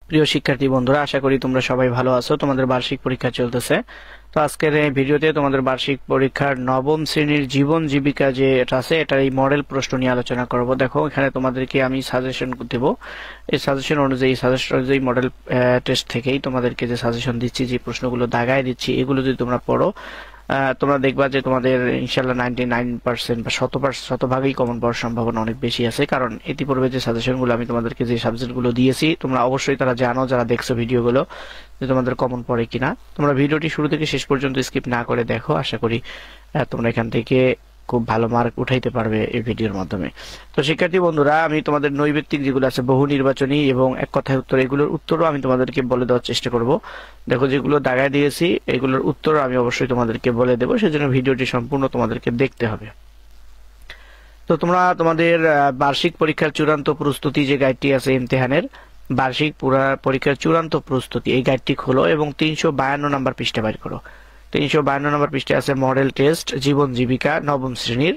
প্রিয় শিক্ষার্থী বন্ধুরা, আশা করি তোমরা সবাই ভালো আছো। তোমাদের বার্ষিক পরীক্ষা চলতেছে। তো আজকের এই ভিডিওতে তোমাদের বার্ষিক পরীক্ষার নবম শ্রেণীর জীবন জীবিকা যে এটা আছে, এটার এই মডেল প্রশ্ন নিয়ে আলোচনা করব। দেখো, এখানে তোমাদেরকে আমি সাজেশন দেব। এই সাজেশন অনুযায়ী মডেল টেস্ট থেকেই তোমাদেরকে যে সাজেশন দিচ্ছি, যে প্রশ্নগুলো দাগায় দিচ্ছি, এগুলো যদি তোমরা পড়ো, তোমরা দেখবা যে তোমাদের ইনশাল্লাহ 99% বা শতভাগই কমন পাওয়ার সম্ভাবনা অনেক বেশি আছে। কারণ ইতিপূর্বে যে সাজেশনগুলো আমি তোমাদেরকে যে সাবজেক্টগুলো দিয়েছি, তোমরা অবশ্যই তারা জানো, যারা দেখছো ভিডিওগুলো, যে তোমাদের কমন পড়ে কিনা। তোমরা ভিডিওটি শুরু থেকে শেষ পর্যন্ত স্কিপ না করে দেখো। আশা করি তোমরা এখান থেকে খুব ভালো মার্ক উঠাইতে পারবে এই ভিডিওর মাধ্যমে। তো শিক্ষার্থী বন্ধুরা, আমি তোমাদের নৈর্ব্যক্তিক যেগুলো আছে, বহু নির্বাচনী এবং এক কথায় উত্তর, এগুলোর উত্তরও আমি তোমাদেরকে বলে দেওয়ার চেষ্টা করব। দেখো, যেগুলো দাগায় দিয়েছি এগুলোর উত্তর আমি অবশ্যই তোমাদেরকে বলে দেবো, সেজন্য ভিডিওটি সম্পূর্ণ তোমাদেরকে দেখতে হবে। তো তোমরা তোমাদের বার্ষিক পরীক্ষার চূড়ান্ত প্রস্তুতি যে গাইডটি আছে, ইমতিহানের বার্ষিক পরীক্ষার চূড়ান্ত প্রস্তুতি, এই গাইডটি খোলো এবং 352 নম্বর পৃষ্ঠা বের করো। 352 নম্বর পৃষ্ঠায় আছে মডেল টেস্ট জীবন জীবিকা নবম শ্রেণীর।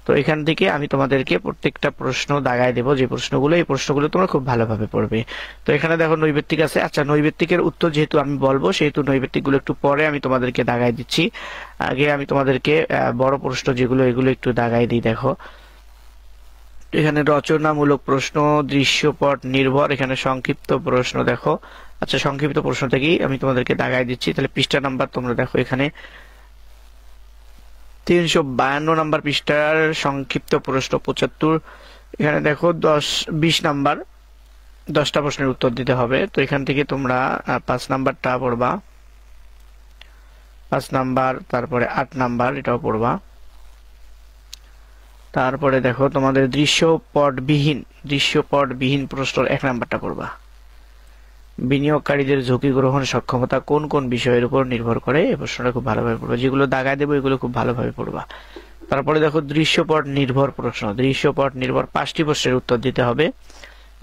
তো এখান থেকে আমি তোমাদেরকে প্রত্যেকটা প্রশ্ন দাগায় দেবো, যে প্রশ্নগুলো, এই প্রশ্নগুলো তোমরা খুব ভালোভাবে পড়বে। তো এখানে দেখো নৈর্ব্যক্তিক আছে। আচ্ছা, নৈর্ব্যক্তিকের উত্তর যেহেতু আমি বলবো, সেহেতু নৈর্ব্যক্তিকগুলো একটু পরে আমি তোমাদেরকে দাগায় দিচ্ছি। আগে আমি তোমাদেরকে বড় প্রশ্ন যেগুলো, এগুলো একটু দাগায় দিই। দেখো, এখানে রচনামূলক প্রশ্ন, দৃশ্যপট নির্ভর, এখানে সংক্ষিপ্ত প্রশ্ন। দেখো, আচ্ছা, সংক্ষিপ্ত প্রশ্ন থেকেই আমি তোমাদেরকে দাগায় দিচ্ছি। তাহলে পৃষ্ঠা নাম্বার তোমরা দেখো, এখানে 352 নাম্বার পৃষ্ঠার সংক্ষিপ্ত প্রশ্ন 75। এখানে দেখো 20 নাম্বার, 10টা প্রশ্নের উত্তর দিতে হবে। তো এখান থেকে তোমরা 5 নাম্বারটা পড়বা, 5 নাম্বার, তারপরে 8 নাম্বার এটাও পড়বা। তারপরে দেখো তোমাদের দৃশ্যপটবিহীন প্রশ্ন 1 নাম্বারটা পড়বা। বিনিয়োগকারীদের ঝুঁকি গ্রহণ সক্ষমতা কোন কোন বিষয়ের উপর নির্ভর করে, এই প্রশ্নটা খুব ভালোভাবে পড়বা। যেগুলো দাগায় দেবো এগুলো খুব ভালোভাবে পড়বা। তারপরে দেখো দৃশ্যপট নির্ভর প্রশ্ন, দৃশ্যপট নির্ভর 5টি প্রশ্নের উত্তর দিতে হবে।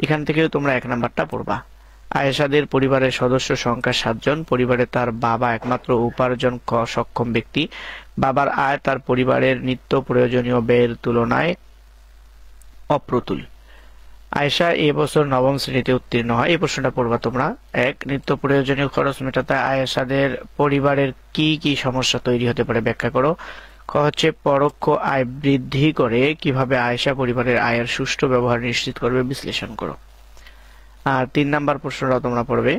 এখান থেকেও তোমরা 1 নাম্বারটা পড়বা। আয়েশাদের পরিবারের সদস্য সংখ্যা 7 জন। পরিবারে তার বাবা একমাত্র উপার্জন সক্ষম ব্যক্তি। বাবার আয় তার পরিবারের নিত্য প্রয়োজনীয় ব্যয়ের তুলনায় অপ্রতুল। আয়েশা এবছর নবম শ্রেণীতে উত্তীর্ণ হয়। এই প্রশ্নটা পড়বা তোমরা। 1, নিত্য প্রয়োজনীয় খরচ মেটাতে আয়েশাদের পরিবারের কি কি সমস্যা তৈরি হতে পারে ব্যাখ্যা করো। ক হচ্ছে পরোক্ষ আয় বৃদ্ধি করে কিভাবে আয়েশা পরিবারের আয়ের সুষ্ঠু ব্যবহার নিশ্চিত করবে, বিশ্লেষণ করো। আর 3 নাম্বার প্রশ্নটা তোমরা পড়বে।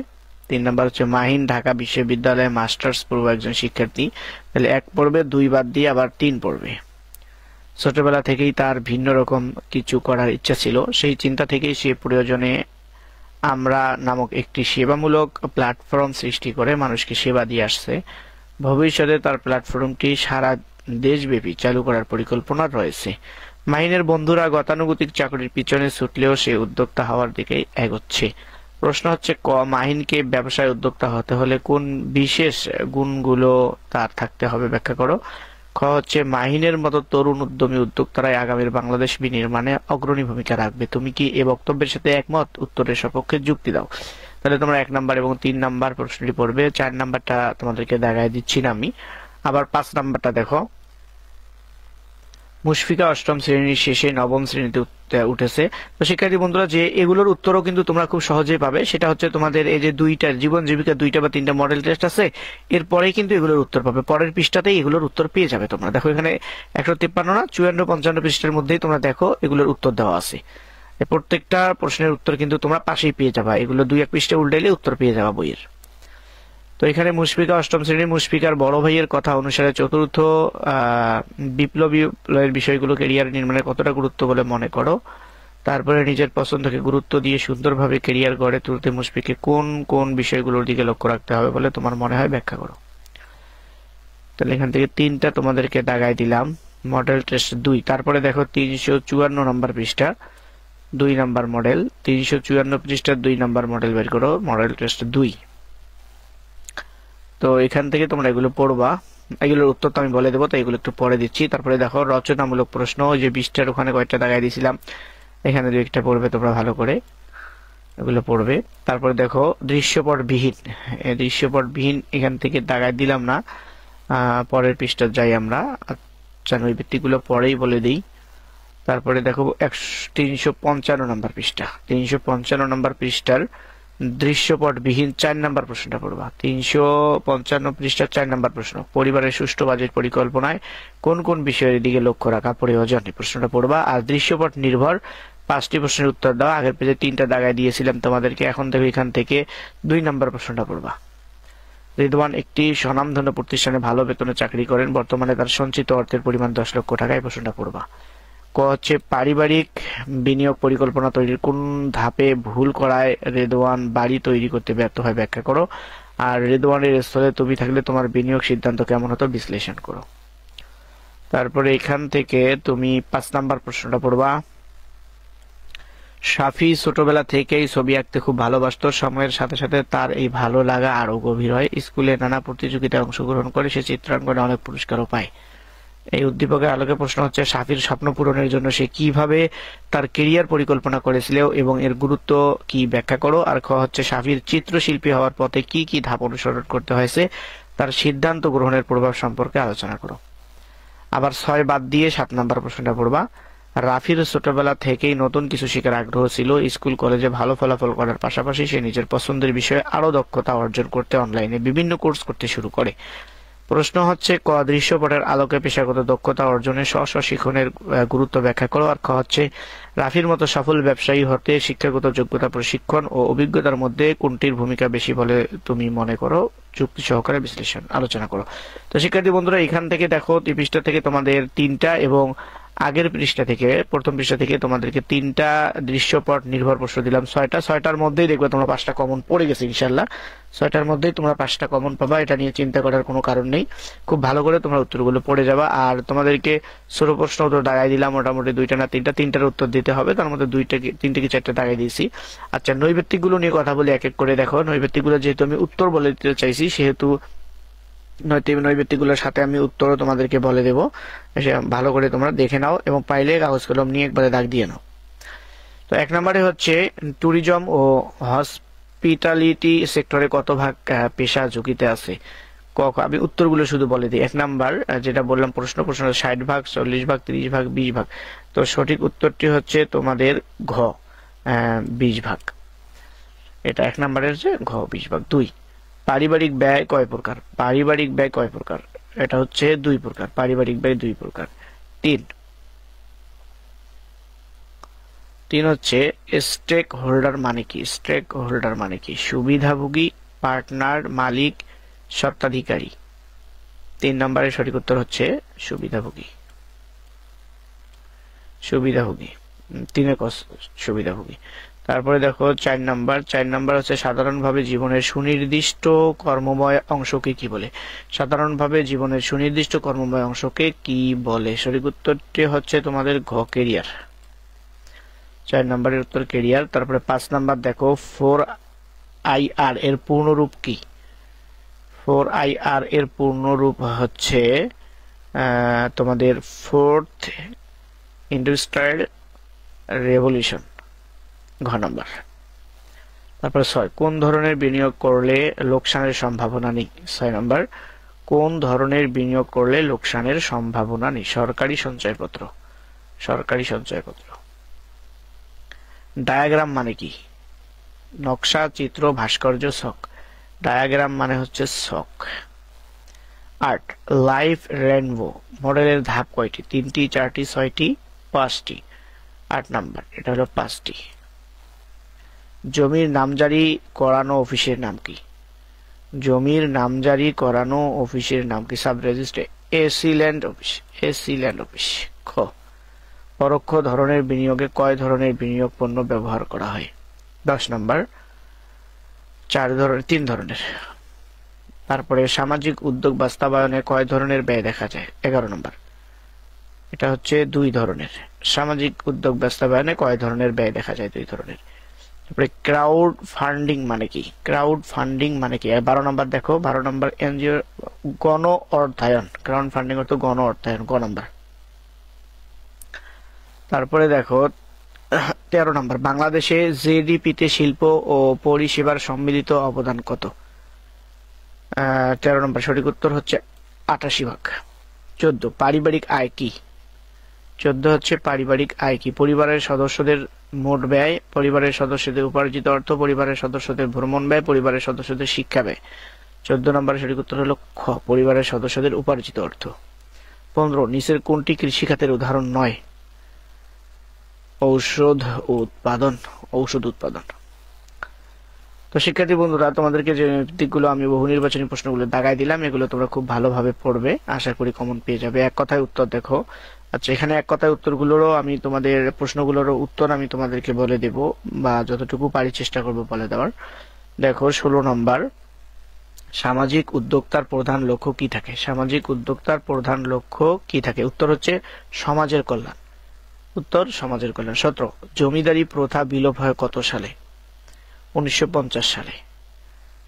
3 নাম্বার হচ্ছে মাহিন ঢাকা বিশ্ববিদ্যালয়ে মাস্টার্স পড়ব একজন শিক্ষার্থী। তাহলে 1 পড়বে, 2 বাদ দিয়ে আবার 3 পড়বে। ছোটবেলা থেকেই তার ভিন্ন রকম কিছু করার ইচ্ছা ছিল। সেই চিন্তা থেকেই সে প্রয়োজনে আমরা নামক একটি সেবামূলক প্ল্যাটফর্ম সৃষ্টি করে মানুষকে সেবা দিয়ে আসছে। ভবিষ্যতে তার প্ল্যাটফর্মটি সারা দেশব্যাপী চালু করার পরিকল্পনা রয়েছে। মাহিনের বন্ধুরা গতানুগতিক চাকরির পিছনে ছুটলেও সে উদ্যোক্তা হওয়ার দিকে এগোচ্ছে। প্রশ্ন হচ্ছে, ক, মাহিনকে ব্যবসায় উদ্যোক্তা হতে হলে কোন বিশেষ গুণগুলো তার থাকতে হবে, ব্যাখ্যা করো। খ হচ্ছে মাহিনের মতো তরুণ উদ্যমী উদ্যোক্তারাই আগামীর বাংলাদেশ বিনির্মাণে অগ্রণী ভূমিকা রাখবে। তুমি কি এ বক্তব্যের সাথে একমত? উত্তরের সপক্ষে যুক্তি দাও। তাহলে তোমরা 1 নাম্বার এবং 3 নাম্বার প্রশ্নটি পড়বে। 4 নাম্বারটা তোমাদেরকে দেখায় দিচ্ছি না আমি। আবার 5 নাম্বারটা দেখো, মুশফিকা অষ্টম শ্রেণীর শেষে নবম শ্রেণীতে উঠেছে। তো শিক্ষার্থী বন্ধুরা, যে এগুলোর উত্তরও কিন্তু তোমরা খুব সহজেই পাবে। সেটা হচ্ছে তোমাদের এই যে 2টা জীবন জীবিকা, 2টা বা 3টা মডেল টেস্ট আছে, এরপরেই কিন্তু এগুলোর উত্তর পাবে। পরের পৃষ্ঠাতেই এগুলোর উত্তর পেয়ে যাবে তোমরা। দেখো, এখানে 153 না 54-55 পৃষ্ঠার মধ্যেই তোমরা দেখো এগুলোর উত্তর দেওয়া আছে। প্রত্যেকটা প্রশ্নের উত্তর কিন্তু তোমরা পাশেই পেয়ে যাবা। এগুলো 2-1 পৃষ্ঠা উল্টাইলে উত্তর পেয়ে যাবা বইয়ের। তো এখানে মুশফিকা অষ্টম শ্রেণীর, মুশফিকার বড় ভাইয়ের কথা অনুসারে চতুর্থ বিপ্লবের বিষয়গুলো ক্যারিয়ার নির্মাণে কতটা গুরুত্ব বলে মনে করো। তারপরে নিজের পছন্দকে গুরুত্ব দিয়ে সুন্দরভাবে ক্যারিয়ার গড়ে তুলতে মুশফিককে কোন কোন বিষয়গুলোর দিকে লক্ষ্য রাখতে হবে বলে তোমার মনে হয়, ব্যাখ্যা করো। তাহলে এখান থেকে 3টা তোমাদেরকে দাগায় দিলাম। Model test 2। তারপরে দেখো 354 নম্বর পৃষ্ঠা, 2 নাম্বার মডেল। 354 পৃষ্ঠার 2 নাম্বার মডেল বের করো, মডেল টেস্ট 2। তো এখান থেকে তোমরা এগুলো পড়বা। এগুলোর উত্তর তো আমি বলে দেবো, তাই এগুলো একটু পরে দিচ্ছি। তারপরে দেখো রচনামূলক প্রশ্ন, ওই যে 20টার ওখানে কয়েকটা দাগায় দিয়েছিলাম, এখানে 2-1টা পড়বে তোমরা ভালো করে, এগুলো পড়বে। তারপরে দেখো দৃশ্যপটবিহীন, এখান থেকে দাগায় দিলাম না, পরের পৃষ্ঠা যাই আমরা। আচ্ছা, নৈর্ব্যক্তিকগুলো পরেই বলে দিই। তারপরে দেখো 355 নম্বর পৃষ্ঠা, 355 নম্বর পৃষ্ঠার দৃশ্যপটবিহীন 4 নাম্বার প্রশ্নটা পড়বা। 355 পৃষ্ঠার 4 নাম্বার প্রশ্ন, পরিবারের সুষ্ঠু বাজেট পরিকল্পনায় কোন কোন বিষয়ের দিকে লক্ষ্য রাখা প্রয়োজন, এই প্রশ্নটা পড়বা। আর দৃশ্যপট নির্ভর 5টি প্রশ্নের উত্তর দাও। আগের পেজে 3টা দাগায় দিয়েছিলাম তোমাদেরকে, এখন দেখো এখান থেকে 2 নাম্বার প্রশ্নটা পড়বা। রিদওয়ান একটি স্বনামধন্য প্রতিষ্ঠানে ভালো বেতনে চাকরি করেন, বর্তমানে তার সঞ্চিত অর্থের পরিমাণ 10 লক্ষ টাকা, এই প্রশ্নটা পড়বা। ক হচ্ছে পারিবারিক বিনিয়োগ পরিকল্পনা তৈরির কোন ধাপে ভুল করায় রেদওয়ান বাড়ি তৈরি করতে ব্যর্থ হয়, ব্যাখ্যা করো। আর রেদওয়ানের স্থলে তুমি থাকলে তোমার বিনিয়োগ সিদ্ধান্ত কেমন হতো, বিশ্লেষণ করো। তারপরে এখান থেকে তুমি 5 নাম্বার প্রশ্নটা পড়বা। শাফি ছোটবেলা থেকেই ছবি আঁকতে খুব ভালোবাসতো, সময়ের সাথে সাথে তার এই ভালো লাগা আরো গভীর হয়। স্কুলে নানা প্রতিযোগিতায় অংশগ্রহণ করে সে চিত্রাঙ্কনে অনেক পুরস্কারও পায়। এই উদ্দীপকের আলোকে প্রশ্ন হচ্ছে শাফির স্বপ্ন পূরণের জন্য সে কিভাবে তার কেরিয়ার পরিকল্পনা করেছিল এবং এর গুরুত্ব কি, ব্যাখ্যা করো। আর খ হচ্ছে শাফির চিত্রশিল্পী হওয়ার পথে কি কি ধাপ অনুসরণ করতে হয়েছে, তার সিদ্ধান্ত গ্রহণের প্রভাব সম্পর্কে আলোচনা করো। আবার 6 বাদ দিয়ে 7 নাম্বার প্রশ্নটা পড়বা। রাফির ছোটবেলা থেকেই নতুন কিছু শেখার আগ্রহ ছিল, স্কুল কলেজে ভালো ফলাফল করার পাশাপাশি সে নিজের পছন্দের বিষয়ে আরো দক্ষতা অর্জন করতে অনলাইনে বিভিন্ন কোর্স করতে শুরু করে। প্রশ্ন হচ্ছে ক দৃশ্যপটের আলোকে পেশাগত দক্ষতা অর্জনে স্ব শিখনের গুরুত্ব ব্যাখ্যা করো। আর খ হচ্ছে রাফির মতো সফল ব্যবসায়ী হতে শিক্ষাগত যোগ্যতা, প্রশিক্ষণ ও অভিজ্ঞতার মধ্যে কোনটির ভূমিকা বেশি বলে তুমি মনে করো, যুক্তি সহকারে বিশ্লেষণ আলোচনা করো। তো শিক্ষার্থী বন্ধুরা, এখান থেকে দেখো এই পৃষ্ঠা থেকে তোমাদের 3টা এবং আগের পৃষ্ঠা থেকে প্রথম পৃষ্ঠা থেকে তোমাদেরকে 3টা দৃশ্যপট নির্ভর প্রশ্ন দিলাম। 6টার মধ্যেই দেখবে তোমরা 5টা কমন পড়ে গেছে ইনশাল্লাহ। 6টার মধ্যেই তোমরা 5টা কমন পাবা, এটা নিয়ে চিন্তা করার কোনো কারণ নেই। খুব ভালো করে তোমরা উত্তরগুলো পড়ে যাবা। আর তোমাদেরকে ছোট প্রশ্ন উত্তর দাগাই দিলাম, মোটামুটি 2টা না 3টার উত্তর দিতে হবে, তার মধ্যে 3টে কি 4টে দাগাই দিয়েছি। আচ্ছা, নৈবেত্তিক গুলো নিয়ে কথা বলি এক এক করে। দেখো নৈবেত্তিক গুলো যেহেতু আমি উত্তর বলে দিতে চাইছি, সেহেতু নৈবেত্তিক গুলোর সাথে আমি উত্তরও তোমাদেরকে বলে দেবো, ভালো করে তোমরা দেখে নাও এবং পাইলে কাগজ কলম নিয়ে একবারে দাগ দিয়ে নাও। তো 1 নম্বরে হচ্ছে ট্যুরিজম ও হসপিটালিটি সেক্টরে কত ভাগ পেশা ঝুঁকিতে আছে। আমি উত্তরগুলো শুধু বলে দিই। 1 নাম্বার যেটা বললাম প্রশ্ন 60 ভাগ, 40 ভাগ, 30 ভাগ, 20 ভাগ। তো সঠিক উত্তরটি হচ্ছে তোমাদের ঘ 20 ভাগ। এটা 1 নাম্বারের যে ঘ 20 ভাগ। 2 পারিবারিক ব্যয় কয় প্রকার, পারিবারিক ব্যয় কয় প্রকার, এটা হচ্ছে 2 প্রকার, পারিবারিক ব্যয় 2 প্রকার। 3 হচ্ছে স্টেক হোল্ডার মানে কি, স্টেক হোল্ডার মানে কি, সুবিধাভোগী, পার্টনার, মালিক, স্বত্বাধিকারী। 3 নম্বরের সঠিক উত্তর হচ্ছে সুবিধাভোগী, সুবিধাভোগী। 3 সুবিধাভোগী। তারপরে দেখো 4 নাম্বার হচ্ছে সাধারণভাবে জীবনের সুনির্দিষ্ট কর্মময় অংশকে কি বলে, সাধারণভাবে জীবনের সুনির্দিষ্ট কর্মময় অংশকে কি বলে। সঠিক উত্তরটি হচ্ছে তোমাদের ঘ কেরিয়ার। 4 নম্বরের উত্তর কেরিয়ার। তারপরে 5 নাম্বার দেখো 4IR এর পূর্ণরূপ কি, 4IR এর পূর্ণরূপ হচ্ছে তোমাদের ফোর্থ ইন্ডাস্ট্রিয়াল রেভলিউশন, ঘ নাম্বার। তারপর 6 কোন ধরনের বিনিয়োগ করলে লোকসানের সম্ভাবনা নেই, 6 নাম্বার কোন ধরনের বিনিয়োগ করলে লোকসানের সম্ভাবনা নেই, সরকারি সঞ্চয়পত্র, সরকারি সঞ্চয়পত্র। ডায়াগ্রাম মানে কি, নকশা, চিত্র, ভাস্কর্য, ছক। ডায়াগ্রাম মানে হচ্ছে ছক। 8 লাইফ রেইনবো মডেলের ধাপ কয়টি, 3টি, 4টি, 6টি, 5টি। 8 নাম্বার এটা হলো 5টি। জমির নামজারি করানো অফিসের নাম কি, জমির নামজারি করানো অফিসের নাম কি, sub registry, AC land office, AC land office. খ পরোক্ষ ধরনের বিনিয়োগে কয় ধরনের বিনিয়োগ পণ্য ব্যবহার করা হয়, 10 নাম্বার 3 ধরনের। তারপরে সামাজিক উদ্যোগ বাস্তবায়নে কয় ধরনের ব্যয় দেখা যায়, 11 নাম্বার এটা হচ্ছে 2 ধরনের। সামাজিক উদ্যোগ বাস্তবায়নে কয় ধরনের ব্যয় দেখা যায়, 2 ধরনের। তারপরে ক্রাউড ফান্ডিং মানে কি, ক্রাউড ফান্ডিং মানে কি, 12 নাম্বার দেখো 12 নাম্বার এনজিও গণ অর্থায়ন, ক্রাউড ফান্ডিং অর্থ গণ অর্থায়ন, গ নাম্বার। তারপরে দেখো 13 নাম্বার বাংলাদেশে জিডিপিতে শিল্প ও পরিষেবার সম্মিলিত অবদান কত, 13 নম্বর সঠিক উত্তর হচ্ছে 88 ভাগ। 14 পারিবারিক আয় কি, 14 হচ্ছে পারিবারিক আয় কি? পরিবারের সদস্যদের মোট ব্যয়, পরিবারের সদস্যদের উপার্জিত অর্থ, পরিবারের সদস্যদের ভ্রমণ ব্যয়, পরিবারের সদস্যদের শিক্ষা ব্যয়। 14 নম্বরের সঠিক উত্তর হলো খ, পরিবারের সদস্যদের উপার্জিত অর্থ। 15 নিচের কোনটি কৃষি খাতের উদাহরণ নয়? ঔষধ উৎপাদন। ঔষধ উৎপাদন। তো শিক্ষার্থী বন্ধুরা, তোমাদেরকে যে দিকগুলো আমি বহু নির্বাচনী প্রশ্নগুলো দাগাই দিলাম, এগুলো তোমরা খুব ভালোভাবে পড়বে, আশা করি কমন পেয়ে যাবে। এক কথায় উত্তর দেখো। আচ্ছা, এখানে এক কথায় উত্তরগুলোরও আমি তোমাদের প্রশ্নগুলোরও উত্তর আমি তোমাদেরকে বলে দেব, বা যতটুকু পারি চেষ্টা করব বলে দেওয়ার। দেখো 16 নম্বর, সামাজিক উদ্যোক্তার প্রধান লক্ষ্য কি থাকে? সামাজিক উদ্যোক্তার প্রধান লক্ষ্য কি থাকে? উত্তর হচ্ছে সমাজের কল্যাণ। উত্তর সমাজের কল্যাণ। 17 জমিদারি প্রথা বিলোপ হয় কত সালে? 1950 সালে।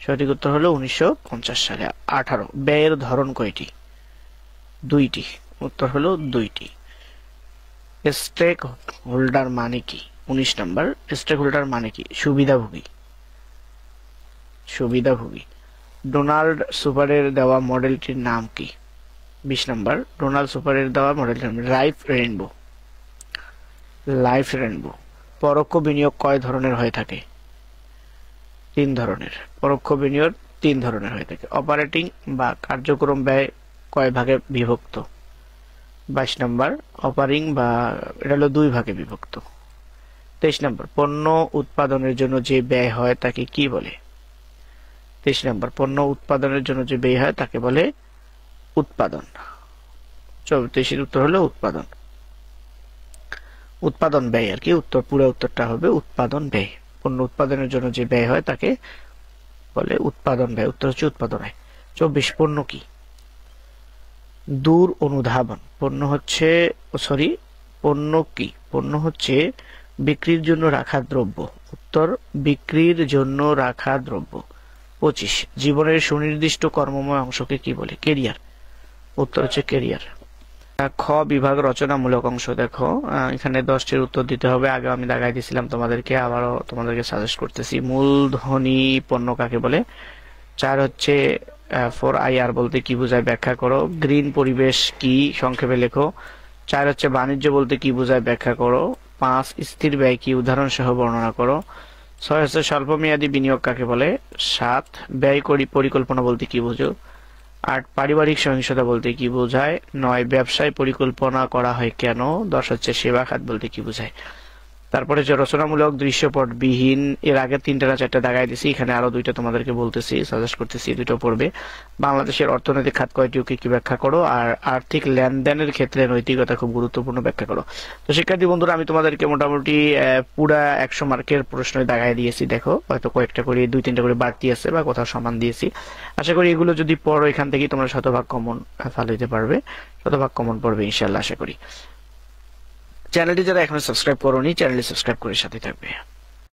সঠিক উত্তর হলো 1950 সালে। 18 ব্যয়ের ধরন কয়টি? দুইটি। উত্তর হলো দুইটি। স্টেক হোল্ডার মানে কি? 19 নম্বর, স্টেক হোল্ডার মানে কি? সুবিধাভোগী। সুবিধাভোগী। ডোনাল্ড সুপারের দেওয়া মডেলটির নাম কি? 20 নম্বর, ডোনাল্ড সুপারের দেওয়া মডেলটির নাম লাইফ রেইনবো। Life rainbow. পরোক্ষ বিনিয়োগ কয় ধরনের হয়ে থাকে? 3 ধরনের। পরোক্ষ বিনিয়োগ 3 ধরনের হয়ে থাকে। অপারেটিং বা কার্যক্রম ব্যয় কয় ভাগে বিভক্ত? 22 নম্বর, অপারিং বা এটা হলো 2 ভাগে বিভক্ত। 23 নম্বর, পণ্য উৎপাদনের জন্য যে ব্যয় হয় তাকে কি বলে? 23 নম্বর, পণ্য উৎপাদনের জন্য যে ব্যয় হয় তাকে বলে উৎপাদন। 24 উত্তর হলো উৎপাদন। উৎপাদন ব্যয় আর কি, উত্তর পুরো উত্তরটা হবে উৎপাদন ব্যয়। পণ্য উৎপাদনের জন্য যে ব্যয় হয় তাকে বলে উৎপাদন ব্যয়। উত্তর হচ্ছে উৎপাদন ব্যয়। 24 পণ্য কি? দূর অনুধাবন। পণ্য হচ্ছে পণ্য কি? পণ্য হচ্ছে বিক্রির জন্য রাখা দ্রব্য। উত্তর বিক্রির জন্য রাখা দ্রব্য। 25 জীবনের সুনির্দিষ্ট কর্মময় অংশকে কি বলে? কেরিয়ার। উত্তর হচ্ছে কেরিয়ার। খ বিভাগ রচনামূলক অংশ। দেখো এখানে 10টির উত্তর দিতে হবে। আগে আমি দাগাই দিয়েছিলাম তোমাদেরকে, আবারও তোমাদেরকে সাজেস্ট করতেছি। মূলধনী পণ্য কাকে বলে? 4 হচ্ছে 4IR বলতে কি বোঝায় ব্যাখ্যা করো। গ্রিন পরিবেশ কি? সংক্ষেপে লেখো। 4 হচ্ছে বাণিজ্য বলতে কি বোঝায় ব্যাখ্যা করো। 5 স্থির ব্যয় কি? উদাহরণ সহ বর্ণনা করো। 6 হচ্ছে স্বল্পমেয়াদী বিনিয়োগ কাকে বলে? 7 ব্যয় পরিকল্পনা বলতে কি বোঝো? 8 পারিবারিক সহিংসতা বলতে কি বোঝায়? 9 ব্যবসায় পরিকল্পনা করা হয় কেন? 10 হচ্ছে সেবা খাত বলতে কি বোঝায়? তারপরে যে রচনামূলক দৃশ্যপট বিহীন, এর আগে 3টা না 4টা দাগাই দিছি, এখানে আরো 2টা তোমাদেরকে বলতেছি, সাজেস্ট করতেছি, 2টো পড়বে। বাংলাদেশের অর্থনৈতিক খাত কয়টি ও কি ব্যাখ্যা করো। আর আর্থিক লেনদেনের ক্ষেত্রে নৈতিকতা খুব গুরুত্বপূর্ণ, ব্যাখ্যা করো। তো শিক্ষার্থী বন্ধুরা, আমি তোমাদেরকে মোটামুটি পুরা 100 মার্কের প্রশ্নই দাগাই দিয়েছি। দেখো হয়তো কয়েকটা করে 2-3টা করে বাড়তি আছে বা কোথাও সমান দিয়েছি। আশা করি এগুলো যদি পড়ো এখান থেকে তোমরা শতভাগ কমন ফালাইতে পারবে, শতভাগ কমন পড়বে ইনশাআল্লাহ আশা করি। চ্যানেলটি যারা এখনো সাবস্ক্রাইব করোনি, চ্যানেলটি সাবস্ক্রাইব করে সাথে থাকবে।